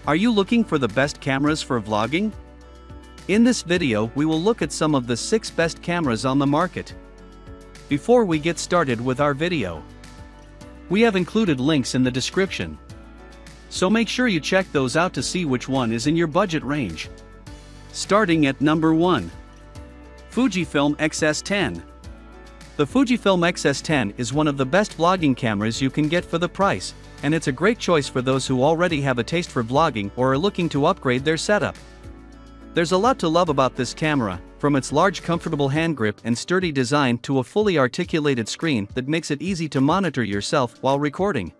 Are you looking for the best cameras for vlogging? In this video, we will look at some of the 6 best cameras on the market. Before we get started with our video, we have included links in the description, so make sure you check those out to see which one is in your budget range. Starting at number 1. Fujifilm X-S10. The Fujifilm X-S10 is one of the best vlogging cameras you can get for the price, and it's a great choice for those who already have a taste for vlogging or are looking to upgrade their setup. There's a lot to love about this camera, from its large comfortable hand grip and sturdy design to a fully articulated screen that makes it easy to monitor yourself while recording.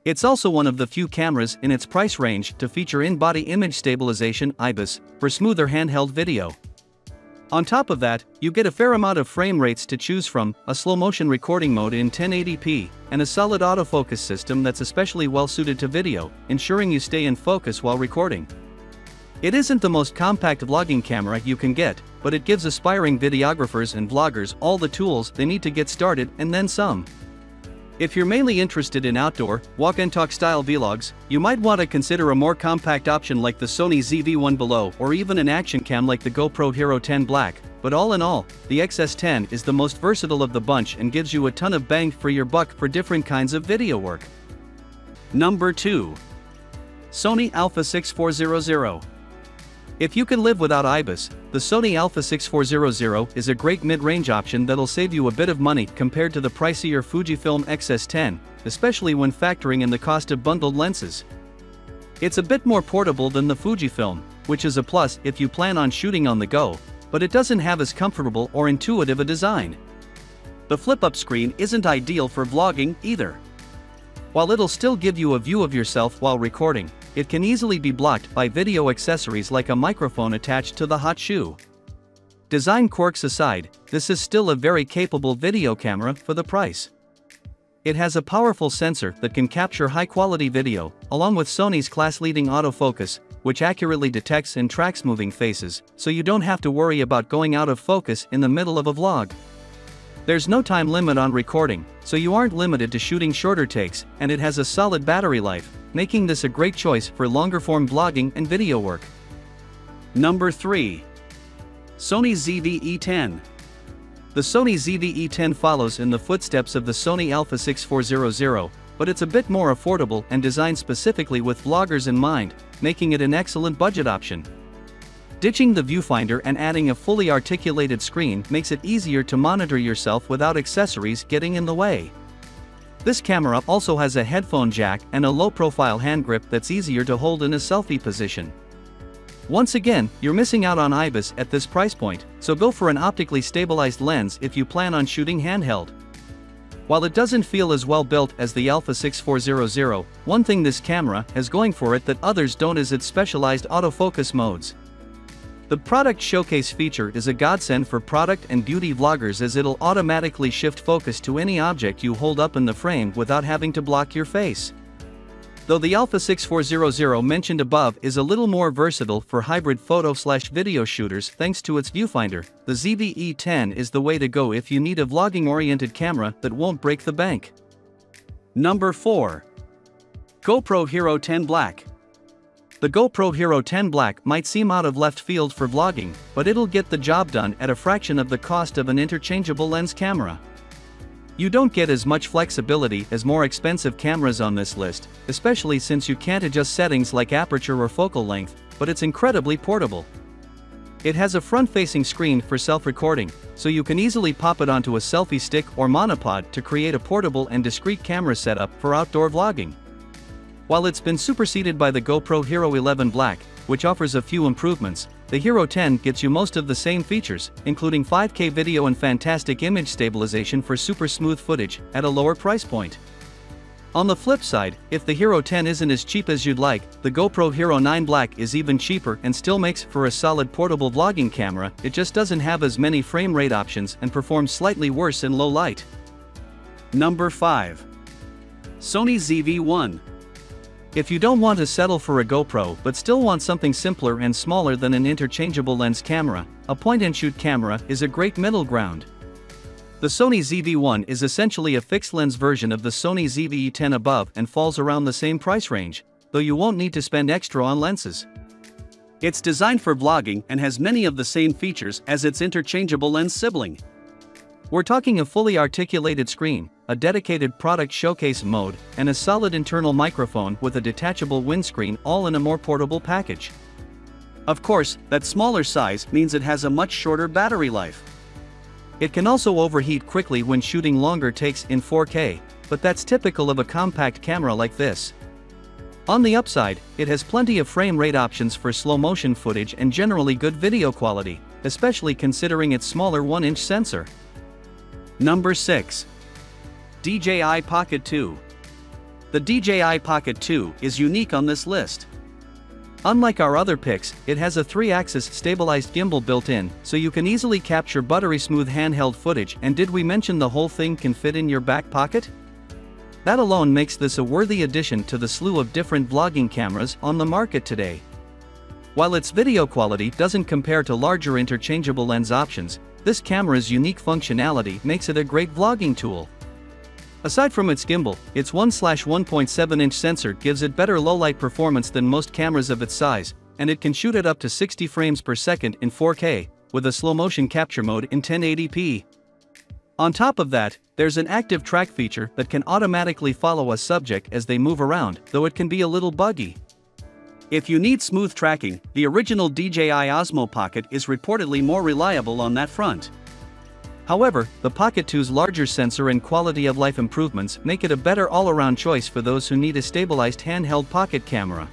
It's also one of the few cameras in its price range to feature in-body image stabilization (IBIS) for smoother handheld video. On top of that, you get a fair amount of frame rates to choose from, a slow-motion recording mode in 1080p, and a solid autofocus system that's especially well suited to video, ensuring you stay in focus while recording. It isn't the most compact vlogging camera you can get, but it gives aspiring videographers and vloggers all the tools they need to get started and then some. If you're mainly interested in outdoor, walk and talk style vlogs, you might want to consider a more compact option like the Sony ZV-1 below or even an action cam like the GoPro Hero 10 Black, but all in all, the XS10 is the most versatile of the bunch and gives you a ton of bang for your buck for different kinds of video work. Number 2. Sony Alpha 6400. If you can live without IBIS, the Sony Alpha 6400 is a great mid-range option that'll save you a bit of money compared to the pricier Fujifilm XS10, especially when factoring in the cost of bundled lenses. It's a bit more portable than the Fujifilm, which is a plus if you plan on shooting on the go, but it doesn't have as comfortable or intuitive a design. The flip-up screen isn't ideal for vlogging either. While it'll still give you a view of yourself while recording, it can easily be blocked by video accessories like a microphone attached to the hot shoe. Design quirks aside, this is still a very capable video camera for the price. It has a powerful sensor that can capture high-quality video, along with Sony's class-leading autofocus, which accurately detects and tracks moving faces, so you don't have to worry about going out of focus in the middle of a vlog. There's no time limit on recording, so you aren't limited to shooting shorter takes, and it has a solid battery life, making this a great choice for longer-form vlogging and video work. Number 3. Sony ZV-E10. The Sony ZV-E10 follows in the footsteps of the Sony Alpha 6400, but it's a bit more affordable and designed specifically with vloggers in mind, making it an excellent budget option. Ditching the viewfinder and adding a fully articulated screen makes it easier to monitor yourself without accessories getting in the way. This camera also has a headphone jack and a low-profile hand grip that's easier to hold in a selfie position. Once again, you're missing out on IBIS at this price point, so go for an optically stabilized lens if you plan on shooting handheld. While it doesn't feel as well built as the Alpha 6400, one thing this camera has going for it that others don't is its specialized autofocus modes. The product showcase feature is a godsend for product and beauty vloggers as it'll automatically shift focus to any object you hold up in the frame without having to block your face. Though the Alpha 6400 mentioned above is a little more versatile for hybrid photo/video shooters thanks to its viewfinder, the ZV-E10 is the way to go if you need a vlogging-oriented camera that won't break the bank. Number 4. GoPro Hero 10 Black. The GoPro Hero 10 Black might seem out of left field for vlogging, but it'll get the job done at a fraction of the cost of an interchangeable lens camera. You don't get as much flexibility as more expensive cameras on this list, especially since you can't adjust settings like aperture or focal length, but it's incredibly portable. It has a front-facing screen for self-recording, so you can easily pop it onto a selfie stick or monopod to create a portable and discreet camera setup for outdoor vlogging. While it's been superseded by the GoPro Hero 11 Black, which offers a few improvements, the Hero 10 gets you most of the same features, including 5K video and fantastic image stabilization for super smooth footage, at a lower price point. On the flip side, if the Hero 10 isn't as cheap as you'd like, the GoPro Hero 9 Black is even cheaper and still makes for a solid portable vlogging camera. It just doesn't have as many frame rate options and performs slightly worse in low light. Number 5. Sony ZV-1. If you don't want to settle for a GoPro but still want something simpler and smaller than an interchangeable lens camera, a point-and-shoot camera is a great middle ground. The Sony ZV-1 is essentially a fixed-lens version of the Sony ZV-E10 above and falls around the same price range, though though you won't need to spend extra on lenses. It's designed for vlogging and has many of the same features as its interchangeable lens sibling. We're talking a fully articulated screen, a dedicated product showcase mode, and a solid internal microphone with a detachable windscreen, all in a more portable package. Of course, that smaller size means it has a much shorter battery life. It can also overheat quickly when shooting longer takes in 4K, but that's typical of a compact camera like this. On the upside, it has plenty of frame rate options for slow motion footage and generally good video quality, especially considering its smaller 1-inch sensor. Number 6. DJI Pocket 2. The DJI Pocket 2 is unique on this list. Unlike our other picks, it has a 3-axis stabilized gimbal built in, so you can easily capture buttery smooth handheld footage. And did we mention the whole thing can fit in your back pocket? That alone makes this a worthy addition to the slew of different vlogging cameras on the market today. While its video quality doesn't compare to larger interchangeable lens options, this camera's unique functionality makes it a great vlogging tool. Aside from its gimbal, its 1/1.7-inch sensor gives it better low-light performance than most cameras of its size, and it can shoot at up to 60 frames per second in 4K, with a slow-motion capture mode in 1080p. On top of that, there's an active track feature that can automatically follow a subject as they move around, though it can be a little buggy. If you need smooth tracking, the original DJI Osmo Pocket is reportedly more reliable on that front. However, the Pocket 2's larger sensor and quality of life improvements make it a better all-around choice for those who need a stabilized handheld pocket camera.